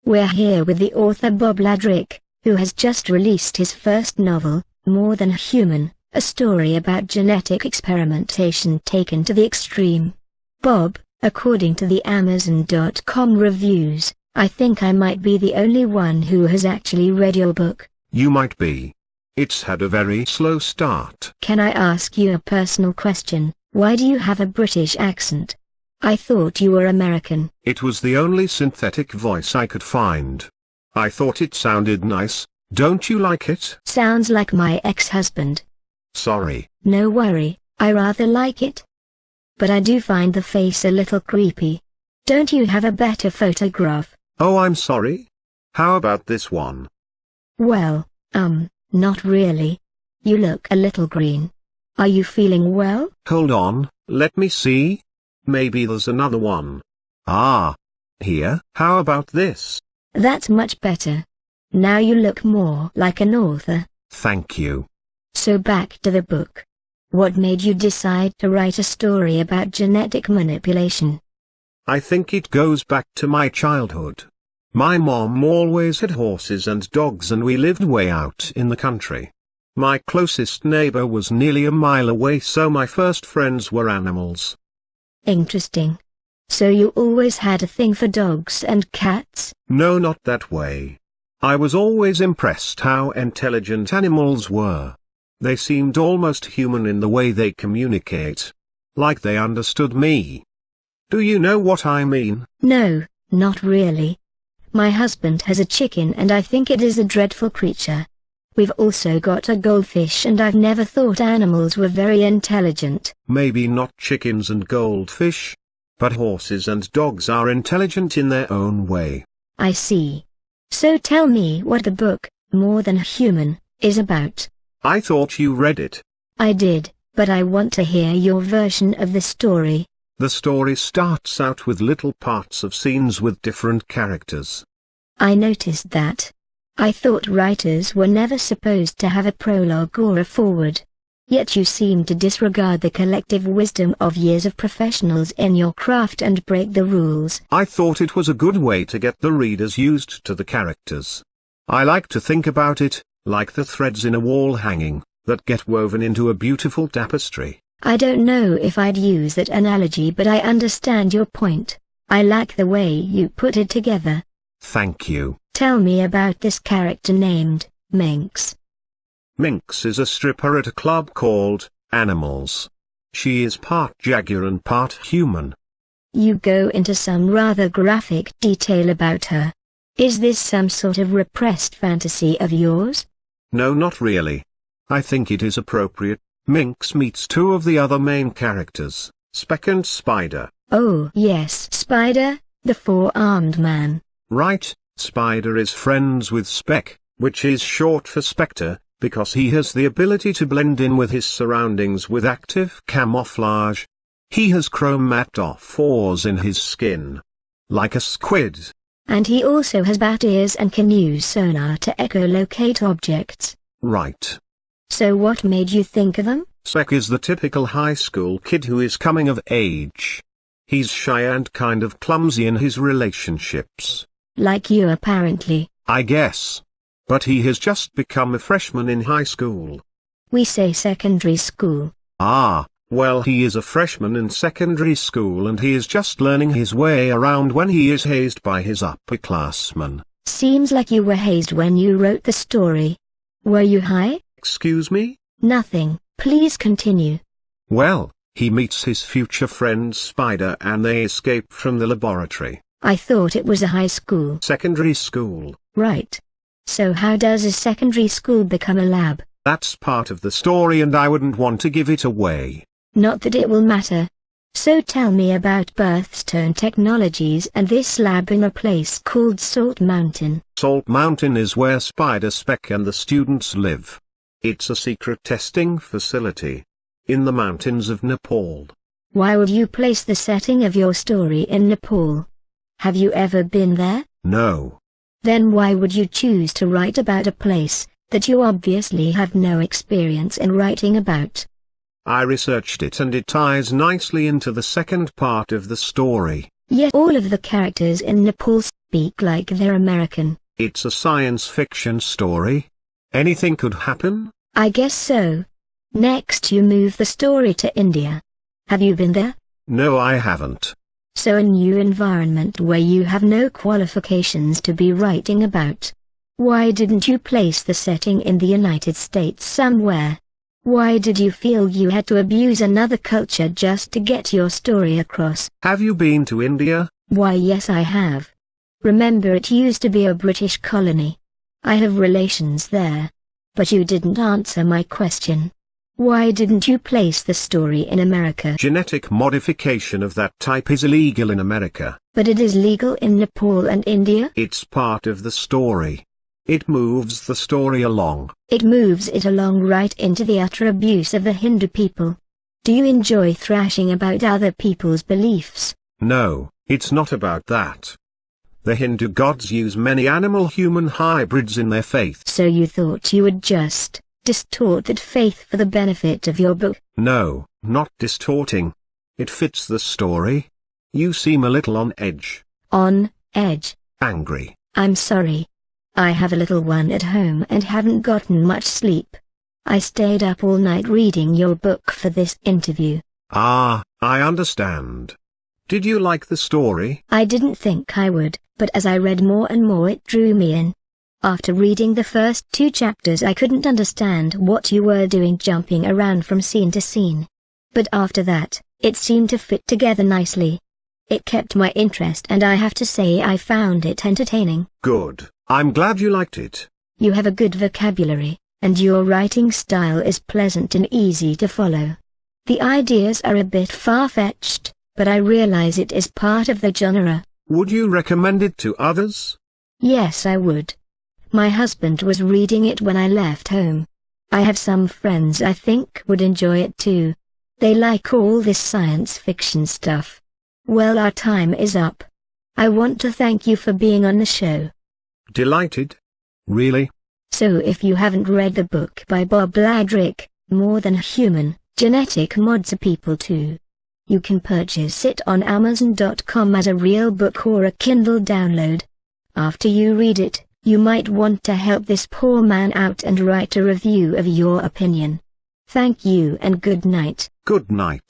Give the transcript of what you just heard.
We're here with the author Bob Ladrach, who has just released his first novel, More Than Human, a story about genetic experimentation taken to the extreme. Bob, according to the Amazon.com reviews, I think I might be the only one who has actually read your book. You might be. It's had a very slow start. Can I ask you a personal question? Why do you have a British accent? I thought you were American. It was the only synthetic voice I could find. I thought it sounded nice. Don't you like it? Sounds like my ex-husband. Sorry. No worry, I rather like it. But I do find the face a little creepy. Don't you have a better photograph? Oh, I'm sorry. How about this one? Well, not really. You look a little green. Are you feeling well? Hold on, let me see. Maybe there's another one. Ah. Here. How about this? That's much better. Now you look more like an author. Thank you. So back to the book. What made you decide to write a story about genetic manipulation? I think it goes back to my childhood. My mom always had horses and dogs and we lived way out in the country. My closest neighbor was nearly a mile away, so my first friends were animals. Interesting. So you always had a thing for dogs and cats? No, not that way. I was always impressed how intelligent animals were. They seemed almost human in the way they communicate. Like they understood me. Do you know what I mean? No, not really. My husband has a chicken and I think it is a dreadful creature. We've also got a goldfish and I've never thought animals were very intelligent. Maybe not chickens and goldfish. But horses and dogs are intelligent in their own way. I see. So tell me what the book, More Than Human, is about. I thought you read it. I did, but I want to hear your version of the story. The story starts out with little parts of scenes with different characters. I noticed that. I thought writers were never supposed to have a prologue or a foreword. Yet you seem to disregard the collective wisdom of years of professionals in your craft and break the rules. I thought it was a good way to get the readers used to the characters. I like to think about it, like the threads in a wall hanging, that get woven into a beautiful tapestry. I don't know if I'd use that analogy, but I understand your point. I like the way you put it together. Thank you. Tell me about this character named Minx. Minx is a stripper at a club called Animals. She is part jaguar and part human. You go into some rather graphic detail about her. Is this some sort of repressed fantasy of yours? No, not really. I think it is appropriate. Minx meets two of the other main characters, Speck and Spider. Oh yes, Spider, the four-armed man. Right, Spider is friends with Speck, which is short for Spectre, because he has the ability to blend in with his surroundings with active camouflage. He has chromatophores in his skin. Like a squid. And he also has bat ears and can use sonar to echolocate objects. Right. So what made you think of them? Speck is the typical high school kid who is coming of age. He's shy and kind of clumsy in his relationships. Like you apparently. I guess. But he has just become a freshman in high school. We say secondary school. Ah, well, he is a freshman in secondary school and he is just learning his way around when he is hazed by his upperclassmen. Seems like you were hazed when you wrote the story. Were you high? Excuse me? Nothing, please continue. Well, he meets his future friend Spider and they escape from the laboratory. I thought it was a high school. Secondary school. Right. So how does a secondary school become a lab? That's part of the story and I wouldn't want to give it away. Not that it will matter. So tell me about Birthstone Technologies and this lab in a place called Salt Mountain. Salt Mountain is where Spider, Speck and the students live. It's a secret testing facility. In the mountains of Nepal. Why would you place the setting of your story in Nepal? Have you ever been there? No. Then why would you choose to write about a place that you obviously have no experience in writing about? I researched it and it ties nicely into the second part of the story. Yet all of the characters in Nepal speak like they're American. It's a science fiction story. Anything could happen? I guess so. Next you move the story to India. Have you been there? No, I haven't. So a new environment where you have no qualifications to be writing about. Why didn't you place the setting in the United States somewhere? Why did you feel you had to abuse another culture just to get your story across? Have you been to India? Why, yes, I have. Remember, it used to be a British colony. I have relations there. But you didn't answer my question. Why didn't you place the story in America? Genetic modification of that type is illegal in America. But it is legal in Nepal and India? It's part of the story. It moves the story along. It moves it along right into the utter abuse of the Hindu people. Do you enjoy thrashing about other people's beliefs? No, it's not about that. The Hindu gods use many animal-human hybrids in their faith. So you thought you would just distort that faith for the benefit of your book? No, not distorting. It fits the story. You seem a little on edge. On edge? Angry. I'm sorry. I have a little one at home and haven't gotten much sleep. I stayed up all night reading your book for this interview. Ah, I understand. Did you like the story? I didn't think I would, but as I read more and more it drew me in. After reading the first 2 chapters I couldn't understand what you were doing, jumping around from scene to scene. But after that, it seemed to fit together nicely. It kept my interest and I have to say I found it entertaining. Good, I'm glad you liked it. You have a good vocabulary, and your writing style is pleasant and easy to follow. The ideas are a bit far-fetched, but I realize it is part of the genre. Would you recommend it to others? Yes, I would. My husband was reading it when I left home. I have some friends I think would enjoy it too. They like all this science fiction stuff. Well, our time is up. I want to thank you for being on the show. Delighted. Really? So if you haven't read the book by Bob Ladrach, More Than Human, Genetic Mods Are People Too, you can purchase it on Amazon.com as a real book or a Kindle download. After you read it, you might want to help this poor man out and write a review of your opinion. Thank you and good night. Good night.